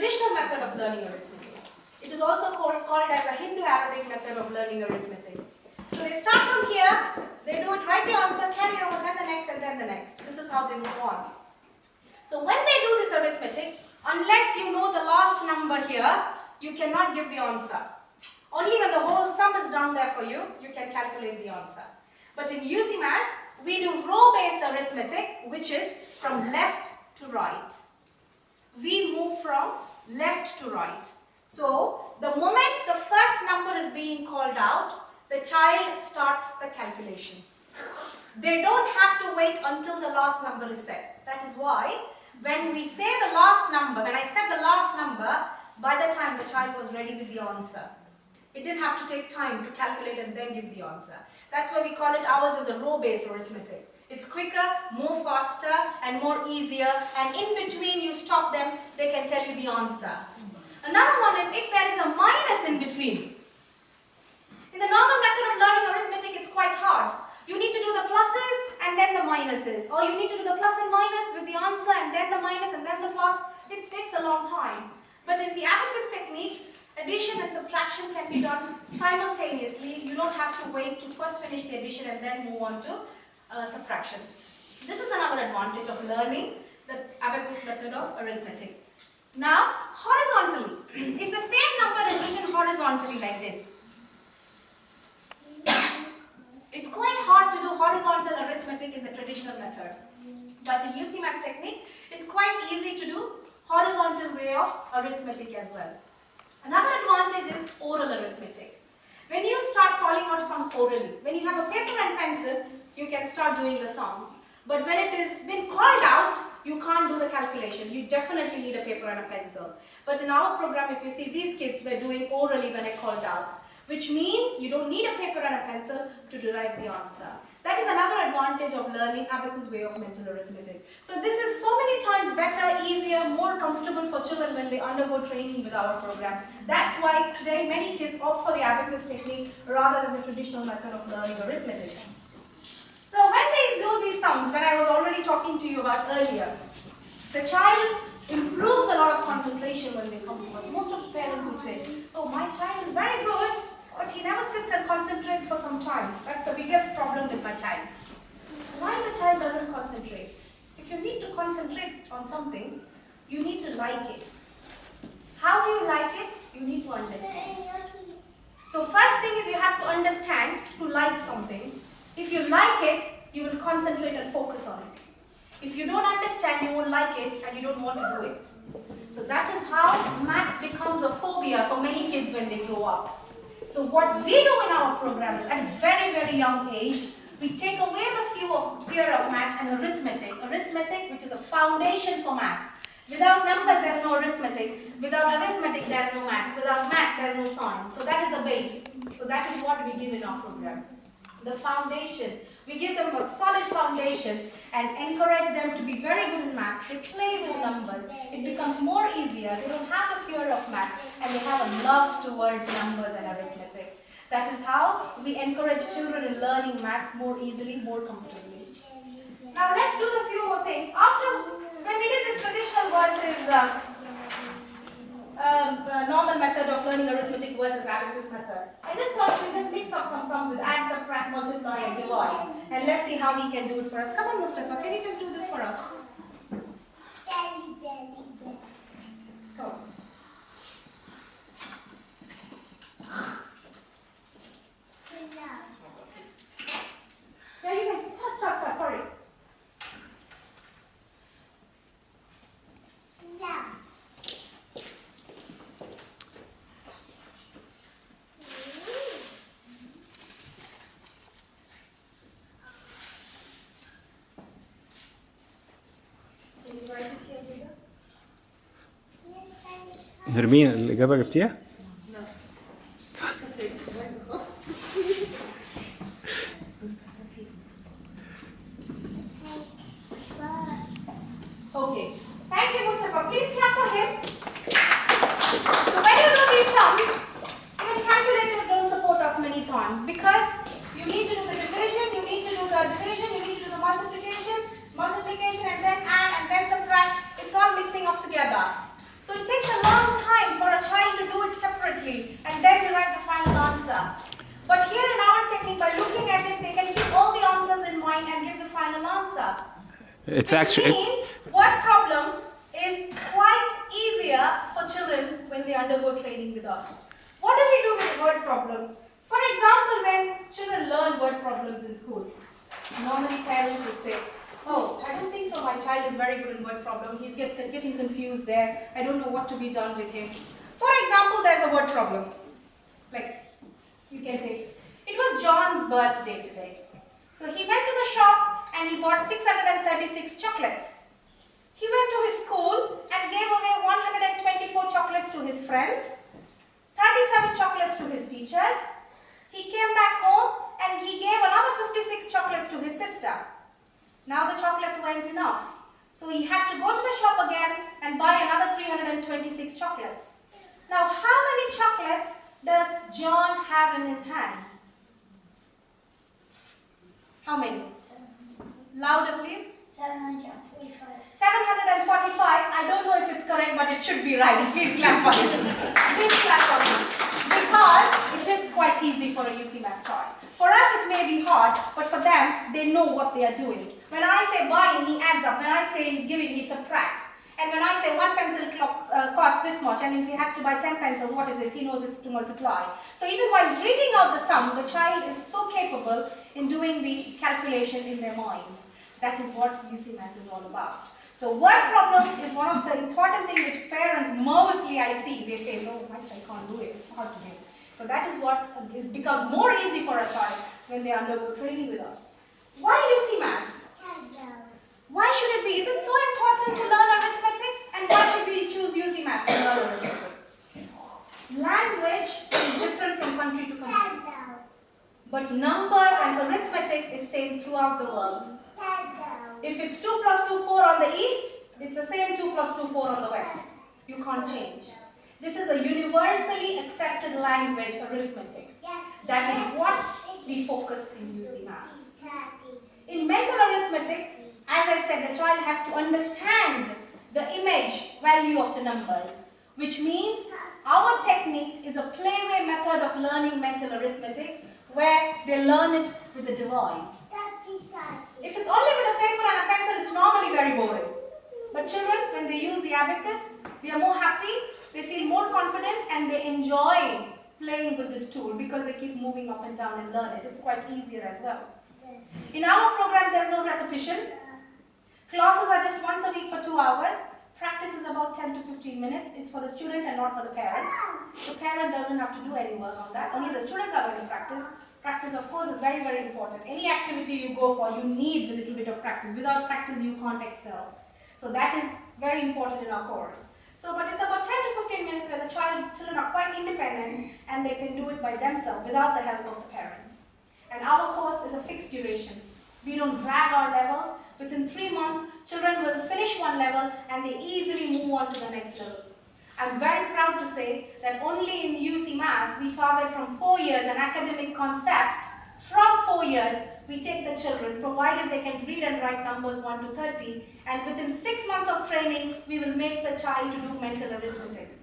traditional method of learning arithmetic. It is also called as a Hindu-Arabic method of learning arithmetic. So they start from here, they do it, write the answer, carry over, then the next, and then the next. This is how they move on. So when they do this arithmetic, unless you know the last number here, you cannot give the answer. Only when the whole sum is down there for you, you can calculate the answer. But in UCMAS, we do row-based arithmetic, which is from left to right. We move from left to right. So, the moment the first number is being called out, the child starts the calculation. They don't have to wait until the last number is said. That is why, when we say the last number, when I said the last number, by the time the child was ready with the answer. It didn't have to take time to calculate and then give the answer. That's why we call it ours as a row-based arithmetic. It's quicker, more faster, and more easier, and in between you stop them, they can tell you the answer. Another one is if there is a minus in between. In the normal method of learning arithmetic, it's quite hard. You need to do the pluses and then the minuses, or you need to do the plus and minus with the answer and then the minus and then the plus. It takes a long time. But in the abacus technique, addition and subtraction can be done simultaneously. You don't have to wait to first finish the addition and then move on to subtraction. This is another advantage of learning the abacus method of arithmetic. Now, horizontally, if the same number is written horizontally like this, it's quite hard to do horizontal arithmetic in the traditional method. But in UCMAS technique, it's quite easy to do horizontal way of arithmetic as well. Another advantage is oral arithmetic. When you start calling out sums orally, when you have a paper and pencil, you can start doing the sums. But when it is been called out, you can't do the calculation. You definitely need a paper and a pencil. But in our program, if you see these kids were doing orally when I called out, which means you don't need a paper and a pencil to derive the answer. That is another advantage of learning abacus way of mental arithmetic. So this is so many times better, easier, more comfortable for children when they undergo training with our program. That's why today many kids opt for the abacus technique rather than the traditional method of learning arithmetic. So when they do these sums, when I was already talking to you about earlier, the child improves a lot of concentration when they come to us. Most of the parents would say, oh, my child is very good, but he never sits and concentrates for some time. That's the biggest problem with my child. Why the child doesn't concentrate? If you need to concentrate on something, you need to like it. How do you like it? You need to understand. So first thing is you have to understand to like something. If you like it, you will concentrate and focus on it. If you don't understand, you won't like it and you don't want to do it. So that is how maths becomes a phobia for many kids when they grow up. So what we do in our program is at a very, very young age, we take away the fear of maths and arithmetic. Arithmetic, which is a foundation for maths. Without numbers, there's no arithmetic. Without arithmetic, there's no maths. Without maths, there's no science. So that is the base. So that is what we give in our program. The foundation. We give them a solid foundation and encourage them to be very good in maths. They play with numbers. It becomes more easier. They don't have the fear of maths and they have a love towards numbers and arithmetic. That is how we encourage children in learning maths more easily, more comfortably. Now let's do the few more things. When we did this traditional versus normal method of learning arithmetic versus abacus method, I just thought we just mix up some sums with add, subtract, multiply and divide. And let's see how he can do it for us. Come on Mustafa, can you just do this for us? Come on. Yeah, you can start, sorry. نرمين الإجابة جبتيها؟ Okay. Thank you, Mustafa. Please clap for him. So when you do these sums, even calculators don't support us many times because you need to do the division, you need to do the multiplication, and then add, and then subtract. It's all mixing up together. So So it takes a long time for a child to do it separately and then to write the final answer. But here in our technique, by looking at it, they can keep all the answers in mind and give the final answer. It's Which actually means word problem is quite easier for children when they undergo training with us. What do we do with word problems? For example, when children learn word problems in school, normally parents would say, oh, I don't think so, my child is very good in word problem. He's getting confused there. I don't know what to be done with him. For example, there's a word problem. Like, you can take, it was John's birthday today. So he went to the shop and he bought 636 chocolates. He went to his school and gave away 124 chocolates to his friends, 37 chocolates to his teachers. He came back home and he gave another 56 chocolates to his sister. Now the chocolates weren't enough. So he had to go to the shop again and buy another 326 chocolates. Now how many chocolates does John have in his hand? How many? Louder please. 745. 745. I don't know if it's correct, but it should be right. Please clap for it. Please clap for it. Because it is quite easy for a UCMAS child. For us it may be hard, but for them, they know what they are doing. When I say buying, he adds up. When I say he's giving, he subtracts. And when I say one pencil costs this much, and if he has to buy 10 pencils, what is this? He knows it's to multiply. So even while reading out the sum, the child is so capable in doing the calculation in their mind. That is what UCMAS is all about. So word problem is one of the important things which parents mostly I see, they face, oh my child can't do it, it's hard to do. So that is what becomes more easy for a child when they undergo training with us. Why UCMAS? Why should it be? Is it so important to learn arithmetic? And why should we choose UCMAS to learn arithmetic? Language is different from country to country. But numbers and arithmetic is same throughout the world. If it's 2 plus 2, 4 on the east, it's the same 2 plus 2, 4 on the west. You can't change. This is a universally accepted language, arithmetic. That is what we focus in UCMAS. In mental arithmetic, as I said, the child has to understand the image value of the numbers, which means our technique is a playway method of learning mental arithmetic where they learn it with a device. If it's only with a paper and a pencil, it's normally very boring. But children, when they use the abacus, they are more happy, they feel more confident, and they enjoy playing with this tool because they keep moving up and down and learn it. It's quite easier as well. In our program, there's no repetition. Classes are just once a week for 2 hours. Practice is about 10 to 15 minutes. It's for the student and not for the parent. The parent doesn't have to do any work on that. Only the students are going to practice. Practice, of course, is very, very important. Any activity you go for, you need a little bit of practice. Without practice, you can't excel. So that is very important in our course. So, but it's about 10 to 15 minutes where the children are quite independent and they can do it by themselves without the help of the parent. And our course is a fixed duration. We don't drag our levels. Within 3 months, children will finish one level and they easily move on to the next level. I'm very proud to say that only in UCMAS we target from 4 years an academic concept. From 4 years, we take the children, provided they can read and write numbers 1 to 30, and within 6 months of training, we will make the child to do mental arithmetic.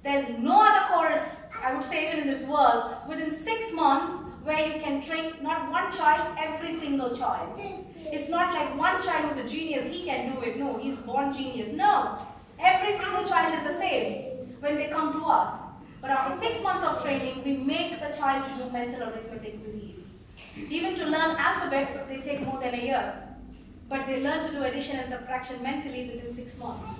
There's no other course, I would say even in this world, within 6 months where you can train not one child, every single child. It's not like one child who's a genius, he can do it. No, he's born genius. No, every single child is the same when they come to us. But after 6 months of training, we make the child to do mental arithmetic with ease. Even to learn alphabet, they take more than a year. But they learn to do addition and subtraction mentally within 6 months.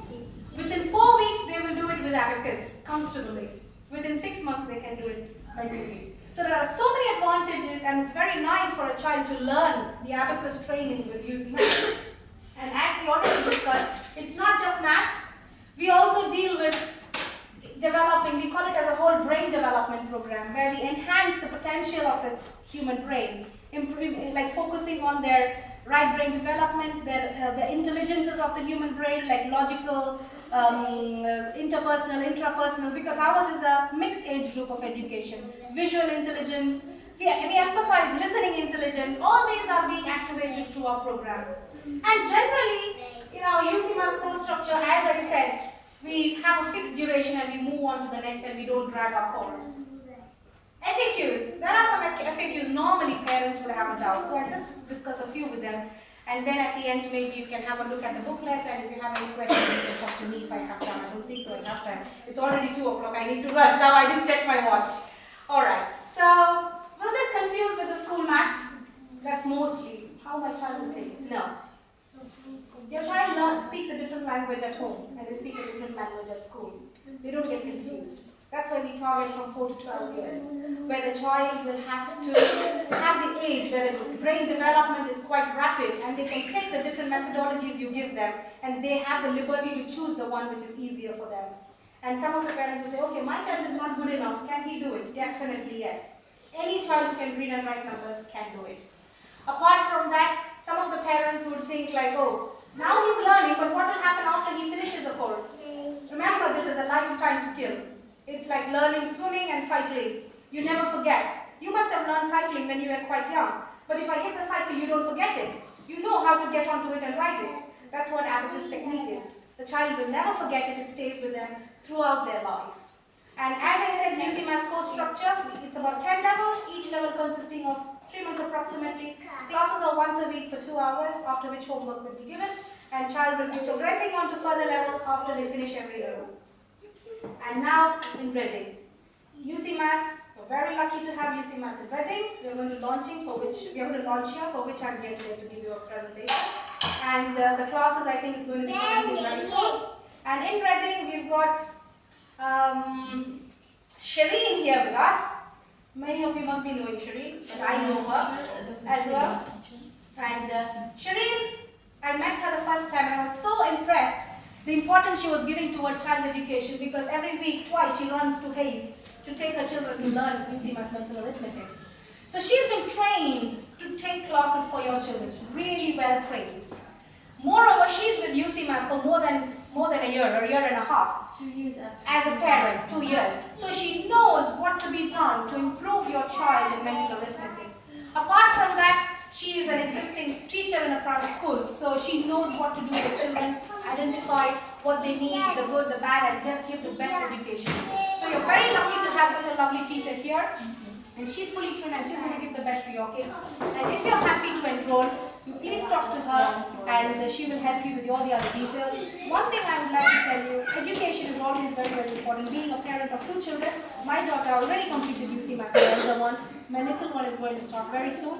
Within 4 weeks, they will do it with abacus, comfortably. Within 6 months, they can do it mentally. So there are so many advantages, and it's very nice for a child to learn the abacus training with UCMAS. And as we already discussed, it's not just maths. We also deal with developing, we call it as a whole brain development program, where we enhance the potential of the human brain, like focusing on their right brain development, the intelligences of the human brain, like logical, interpersonal, intrapersonal, because ours is a mixed age group of education. Visual intelligence, we emphasize listening intelligence, all these are being activated through our program. And generally, in our UCMAS course structure, as I said, we have a fixed duration and we move on to the next and we don't drag our course. FAQs. There are some FAQs normally parents would have a doubt. So I'll just discuss a few with them. And then at the end, maybe you can have a look at the booklet, and if you have any questions, you can talk to me if I have time. I don't think so I have time. It's already 2 o'clock. I need to rush now. I didn't check my watch. Alright. So, will this confuse with the school maths? That's mostly how my child will take it. No. Your child speaks a different language at home, and they speak a different language at school. They don't get confused. That's why we target from 4 to 12 years, where the child will have to have the age where the brain development is quite rapid and they can take the different methodologies you give them and they have the liberty to choose the one which is easier for them. And some of the parents will say, okay, my child is not good enough, can he do it? Definitely yes. Any child who can read and write numbers can do it. Apart from that, some of the parents would think like, oh, now he's learning, but what will happen after he finishes the course? Remember, this is a lifetime skill. It's like learning swimming and cycling. You never forget. You must have learned cycling when you were quite young. But if I give the cycle, you don't forget it. You know how to get onto it and ride it. That's what abacus technique is. The child will never forget it. It stays with them throughout their life. And as I said, UCMAS course structure, it's about 10 levels, each level consisting of 3 months approximately. Classes are once a week for 2 hours, after which homework will be given. And child will be progressing on to further levels after they finish every level. And now in Reading. UCMAS, we're very lucky to have UCMAS in Reading. We're going to launch here, for which I'm here today to give you a presentation. And the classes, I think it's going to be commencing very soon. And in Reading, we've got Shireen here with us. Many of you must be knowing Shireen, but I know her as well. And Shireen, I met her the first time and I was so impressed the importance she was giving towards child education, because every week, twice, she runs to Hayes to take her children to learn UCMAS mental arithmetic. So she's been trained to take classes for your children, really well trained. Moreover, she's with UCMAS for more than a year and a half. 2 years as a parent, 2 years. So she knows what to be done to improve your child in mental arithmetic. Apart from that, she is an existing teacher in a private school, so she knows what to do with the children, identify what they need, the good, the bad, and just give the best education. So you're very lucky to have such a lovely teacher here, and she's fully trained and she's going to give the best to your kids. And if you're happy to enroll, you please talk to her and she will help you with all the other details. One thing I would like to tell you, education is always very, very important. Being a parent of 2 children, my daughter already completed UCMAS, the elder one. My little one is going to start very soon.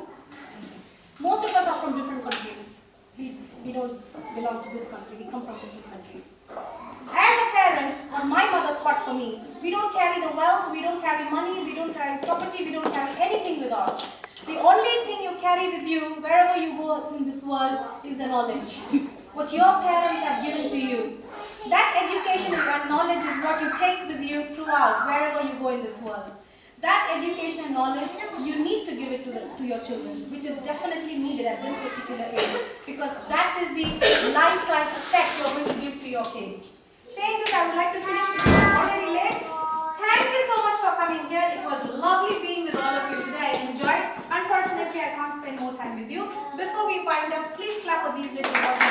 Most of us are from different countries. We don't belong to this country, we come from different countries. As a parent, what my mother taught for me, we don't carry the wealth, we don't carry money, we don't carry property, we don't carry anything with us. The only thing you carry with you, wherever you go in this world, is the knowledge. What your parents have given to you. That education and knowledge is what you take with you throughout, wherever you go in this world. That education and knowledge, you need to give it to your children, which is definitely needed at this particular age, because that is the lifetime effect you're going to give to your kids. Saying this, I would like to finish because I'm already late. Thank you so much for coming here. It was lovely being with all of you today. I enjoyed. Unfortunately, I can't spend more time with you. Before we wind up, please clap for these little ones.